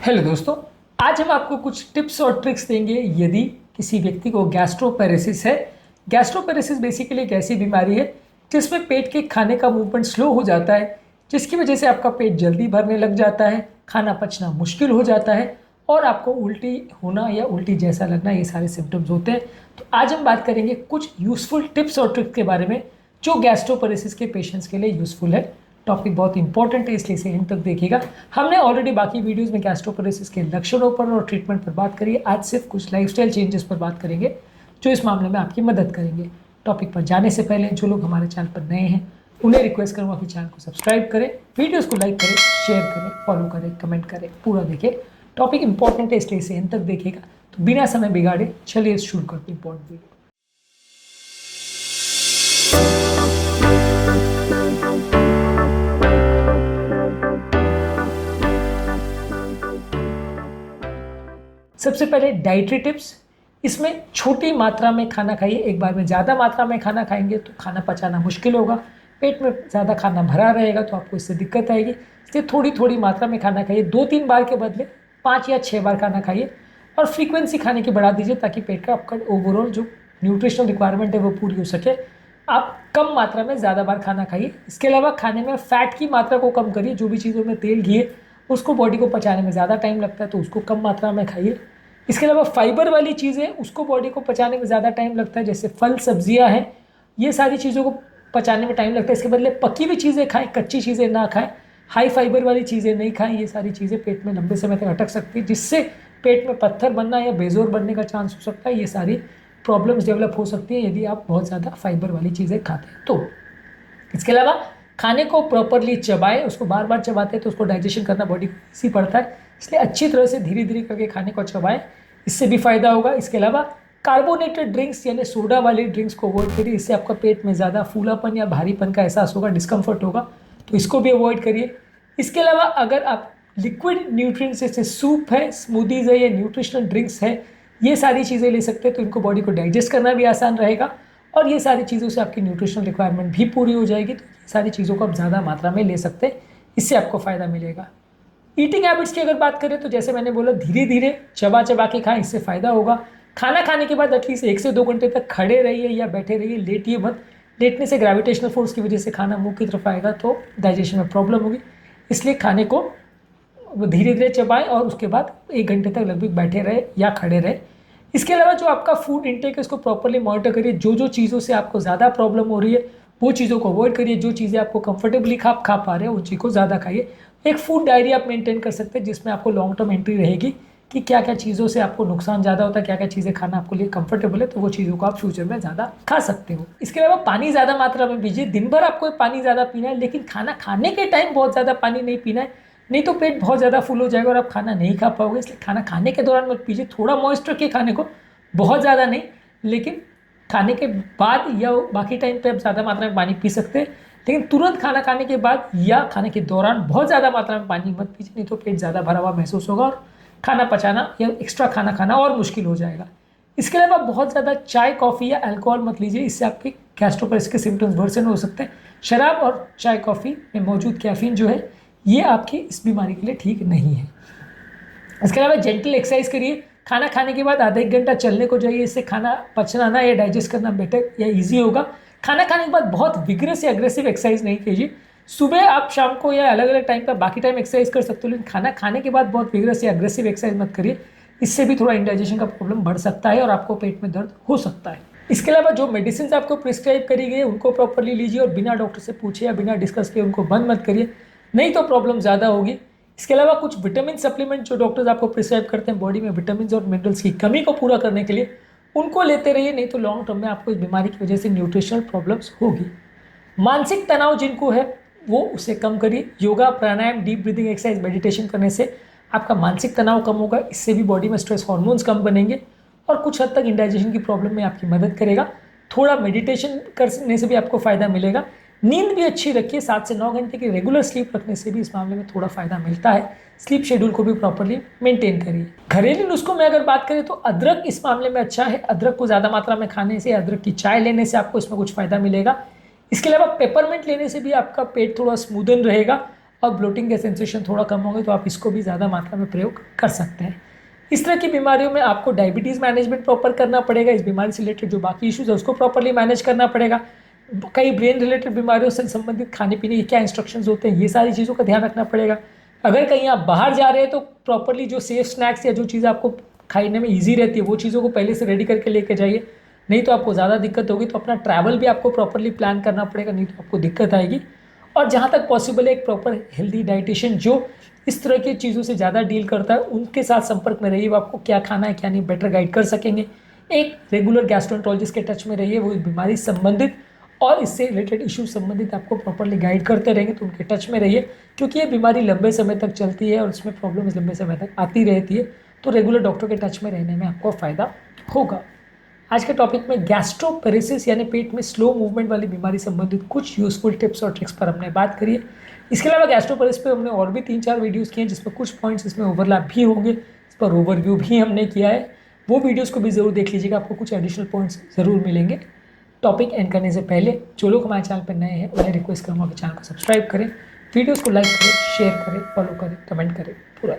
Hello दोस्तों, आज हम आपको कुछ टिप्स और ट्रिक्स देंगे यदि किसी व्यक्ति को गैस्ट्रोपेरेसिस है। गैस्ट्रोपेरेसिस बेसिकली एक ऐसी बीमारी है जिसमें पेट के खाने का मूवमेंट स्लो हो जाता है, जिसकी वजह से आपका पेट जल्दी भरने लग जाता है, खाना पचना मुश्किल हो जाता है और आपको उल्टी होना या उल्टी जैसा लगना, ये सारे सिम्टम्स होते हैं। तो आज हम बात करेंगे कुछ यूज़फुल टिप्स और ट्रिक्स के बारे में जो गैस्ट्रोपेरेसिस के पेशेंट्स के लिए यूज़फुल है। टॉपिक बहुत इंपॉर्टेंट है, इसलिए इसे एंड तक देखिएगा। हमने ऑलरेडी बाकी वीडियोस में गैस्ट्रोपेरेसिस के लक्षणों पर और ट्रीटमेंट पर बात करी है। आज सिर्फ कुछ लाइफस्टाइल चेंजेस पर बात करेंगे जो इस मामले में आपकी मदद करेंगे। टॉपिक पर जाने से पहले जो लोग हमारे चैनल पर नए हैं उन्हें रिक्वेस्ट करूँगा कि चैनल को सब्सक्राइब करें, वीडियोज़ को लाइक करें, शेयर करें, फॉलो करें, कमेंट करें, पूरा देखें। टॉपिक इंपॉर्टेंट है, इसलिए इसे एंड तक देखिएगा। तो बिना समय बिगाड़े चलिए शुरू करते हैं इंपॉर्टेंट वीडियो। सबसे पहले डाइटरी टिप्स। इसमें छोटी मात्रा में खाना खाइए। एक बार में ज़्यादा मात्रा में खाना खाएंगे तो खाना पचाना मुश्किल होगा, पेट में ज़्यादा खाना भरा रहेगा तो आपको इससे दिक्कत आएगी। इसलिए थोड़ी थोड़ी मात्रा में खाना खाइए। 2-3 बार के बदले 5 या 6 बार खाना खाइए और फ्रीक्वेंसी खाने की बढ़ा दीजिए ताकि पेट का आपका ओवरऑल जो न्यूट्रिशनल रिक्वायरमेंट है वो पूरी हो सके। आप कम मात्रा में ज़्यादा बार खाना खाइए। इसके अलावा खाने में फ़ैट की मात्रा को कम करिए। जो भी चीज़ों में तेल घी है उसको बॉडी को पचाने में ज़्यादा टाइम लगता है तो उसको कम मात्रा में खाइए। इसके अलावा फाइबर वाली चीज़ें उसको बॉडी को पचाने में ज़्यादा टाइम लगता है, जैसे फल सब्जियां हैं, ये सारी चीज़ों को पचाने में टाइम लगता है। इसके बदले पकी हुई चीज़ें खाएं, कच्ची चीज़ें ना खाएं, हाई फाइबर वाली चीज़ें नहीं खाएं। ये सारी चीज़ें पेट में लंबे समय तक अटक सकती है जिससे पेट में पत्थर बनना या बेजोर बनने का चांस हो सकता है। ये सारी प्रॉब्लम्स डेवलप हो सकती हैं यदि आप बहुत ज़्यादा फाइबर वाली चीज़ें खाते हैं तो। इसके अलावा खाने को प्रॉपरली चबाएं। उसको बार बार चबाते हैं तो उसको डाइजेशन करना बॉडी को ईजी पड़ता है, इसलिए अच्छी तरह से धीरे धीरे करके खाने को चबाएं, इससे भी फायदा होगा। इसके अलावा कार्बोनेटेड ड्रिंक्स यानी सोडा वाली ड्रिंक्स को अवॉइड करिए। इससे आपका पेट में ज़्यादा फूलापन या भारीपन का एहसास होगा, डिस्कम्फर्ट होगा, तो इसको भी अवॉइड करिए। इसके अलावा अगर आप लिक्विड न्यूट्रिएंट्स जैसे सूप है, स्मूदीज़ है या न्यूट्रिशनल ड्रिंक्स है, ये सारी चीज़ें ले सकते हैं तो इनको बॉडी को डाइजेस्ट करना भी आसान रहेगा और ये सारी चीज़ों से आपकी न्यूट्रिशनल रिक्वायरमेंट भी पूरी हो जाएगी। तो ये सारी चीज़ों को आप ज़्यादा मात्रा में ले सकते हैं, इससे आपको फ़ायदा मिलेगा। ईटिंग हैबिट्स की अगर बात करें तो जैसे मैंने बोला, धीरे धीरे चबा चबा के खाएं, इससे फ़ायदा होगा। खाना खाने के बाद एटलीस्ट 1 से 2 घंटे तक खड़े रहिए या बैठे रहिए, लेटिए मत। लेटने से ग्रेविटेशनल फोर्स की वजह से खाना मुंह की तरफ आएगा तो डाइजेशन में प्रॉब्लम होगी, इसलिए खाने को धीरे धीरे चबाएं और उसके बाद 1 घंटे तक लगभग बैठे रहे या खड़े रहे। इसके अलावा जो आपका फूड इंटेक है उसको प्रॉपरली मॉनिटर करिए। जो चीज़ों से आपको ज़्यादा प्रॉब्लम हो रही है वो चीज़ों को अवॉइड करिए। जो चीज़ें आपको कंफर्टेबली खा पा रहे हो उन चीज़ को ज़्यादा खाइए। एक फूड डायरी आप मेंटेन कर सकते हैं जिसमें आपको लॉन्ग टर्म एंट्री रहेगी कि क्या क्या चीज़ों से आपको नुकसान ज़्यादा होता है, क्या क्या चीज़ें खाना आपको लिए कंफर्टेबल है, तो वो चीज़ों को आप फ्यूचर में ज़्यादा खा सकते हो। इसके अलावा पानी ज़्यादा मात्रा में पीजिए। दिन भर आपको पानी ज़्यादा पीना है, लेकिन खाना खाने के टाइम बहुत ज़्यादा पानी नहीं पीना है, नहीं तो पेट बहुत ज़्यादा फुल हो जाएगा और आप खाना नहीं खा पाओगे। इसलिए खाना खाने के दौरान मत पीजिए। थोड़ा मॉइस्ट रखिए खाने को, बहुत ज़्यादा नहीं, लेकिन खाने के बाद या बाकी टाइम पे आप ज़्यादा मात्रा में पानी पी सकते हैं, लेकिन तुरंत खाना खाने के बाद या खाने के दौरान बहुत ज़्यादा मात्रा में पानी मत पीजिए, नहीं तो पेट ज़्यादा भरा हुआ महसूस होगा और खाना पचाना या एक्स्ट्रा खाना खाना और मुश्किल हो जाएगा। इसके अलावा बहुत ज़्यादा चाय, कॉफ़ी या अल्कोहल मत लीजिए, इससे आपके गैस्ट्रोपेरेसिस के सिम्टम्स वर्सन हो सकते हैं। शराब और चाय कॉफ़ी में मौजूद कैफीन जो है ये आपकी इस बीमारी के लिए ठीक नहीं है। इसके अलावा जेंटल एक्सरसाइज करिए। खाना खाने के बाद आधा 1 घंटा चलने को जाइए, इससे खाना पचना ना या डाइजेस्ट करना बेटर या ईजी होगा। खाना खाने के बाद बहुत विग्रेस या अग्रेसिव एक्सरसाइज नहीं कीजिए। सुबह आप शाम को या अलग अलग टाइम पर बाकी टाइम एक्सरसाइज कर सकते हो, लेकिन खाना खाने के बाद बहुत विग्रेस या अग्रेसिव एक्सरसाइज मत करिए, इससे भी थोड़ा इंडाइजेशन का प्रॉब्लम बढ़ सकता है और आपको पेट में दर्द हो सकता है। इसके अलावा जो मेडिसिन आपको प्रिस्क्राइब करी गई उनको प्रॉपरली लीजिए और बिना डॉक्टर से पूछे या बिना डिस्कस किए उनको बंद मत करिए, नहीं तो प्रॉब्लम ज़्यादा होगी। इसके अलावा कुछ विटामिन सप्लीमेंट जो डॉक्टर्स आपको प्रिस्क्राइब करते हैं बॉडी में विटामिन और मिनरल्स की कमी को पूरा करने के लिए, उनको लेते रहिए, नहीं तो लॉन्ग टर्म में आपको इस बीमारी की वजह से न्यूट्रिशनल प्रॉब्लम्स होगी। मानसिक तनाव जिनको है वो उसे कम करिए। योगा, प्राणायाम, डीप ब्रीदिंग एक्सरसाइज, मेडिटेशन करने से आपका मानसिक तनाव कम होगा, इससे भी बॉडी में स्ट्रेस हार्मोन्स कम बनेंगे और कुछ हद तक इंडाइजेशन की प्रॉब्लम में आपकी मदद करेगा। थोड़ा मेडिटेशन करने से भी आपको फ़ायदा मिलेगा। नींद भी अच्छी रखिए। 7 से 9 घंटे की रेगुलर स्लीप रखने से भी इस मामले में थोड़ा फ़ायदा मिलता है। स्लीप शेड्यूल को भी प्रॉपरली मेंटेन करिए। घरेलू नुस्खों में अगर बात करें तो अदरक इस मामले में अच्छा है। अदरक को ज़्यादा मात्रा में खाने से, अदरक की चाय लेने से आपको इसमें कुछ फ़ायदा मिलेगा। इसके अलावा पेपरमिंट लेने से भी आपका पेट थोड़ा स्मूदन रहेगा और ब्लोटिंग के सेंसेशन थोड़ा कम होंगे तो आप इसको भी ज़्यादा मात्रा में प्रयोग कर सकते हैं। इस तरह की बीमारियों में आपको डायबिटीज़ मैनेजमेंट प्रॉपर करना पड़ेगा, इस बीमारी से रिलेटेड जो बाकी इश्यूज़ है उसको प्रॉपरली मैनेज करना पड़ेगा। कई ब्रेन रिलेटेड बीमारियों से संबंधित खाने पीने के क्या इंस्ट्रक्शंस होते हैं, ये सारी चीज़ों का ध्यान रखना पड़ेगा। अगर कहीं आप बाहर जा रहे हैं तो प्रॉपरली जो सेफ स्नैक्स या जो चीज़ आपको खाने में ईजी रहती है वो चीज़ों को पहले से रेडी करके लेके जाइए, नहीं तो आपको ज़्यादा दिक्कत होगी। तो अपना ट्रैवल भी आपको प्रॉपरली प्लान करना पड़ेगा, नहीं तो आपको दिक्कत आएगी। और जहाँ तक पॉसिबल है एक प्रॉपर हेल्दी डाइटिशियन जो इस तरह की चीज़ों से ज़्यादा डील करता है उनके साथ संपर्क में रहिए, वो आपको क्या खाना है क्या नहीं बेटर गाइड कर सकेंगे। एक रेगुलर गैस्ट्रोएंटरोलॉजिस्ट के टच में रहिए, वो इस बीमारी संबंधित और इससे रिलेटेड इश्यूज संबंधित आपको प्रॉपरली गाइड करते रहेंगे, तो उनके टच में रहिए, क्योंकि ये बीमारी लंबे समय तक चलती है और इसमें प्रॉब्लम्स लंबे समय तक आती रहती है। तो रेगुलर डॉक्टर के टच में रहने में आपको फ़ायदा होगा। आज के टॉपिक में गैस्ट्रोपेरेसिस यानी पेट में स्लो मूवमेंट वाली बीमारी संबंधित कुछ यूजफुल टिप्स और ट्रिक्स पर हमने बात करी है। इसके अलावा गैस्ट्रोपेरेसिस पे हमने और भी 3-4 वीडियोस किए हैं जिसमें कुछ पॉइंट्स इसमें ओवरलैप भी होंगे, इस पर ओवरव्यू भी हमने किया है। वो वीडियोस को भी ज़रूर देख लीजिएगा, आपको कुछ एडिशनल पॉइंट्स ज़रूर मिलेंगे। टॉपिक एंड करने से पहले जो लोग हमारे चैनल पर नए हैं उन्हें रिक्वेस्ट करूँगा कि चैनल को सब्सक्राइब करें, वीडियोज़ को लाइक करें, शेयर करें, फॉलो करें, कमेंट करें पूरा।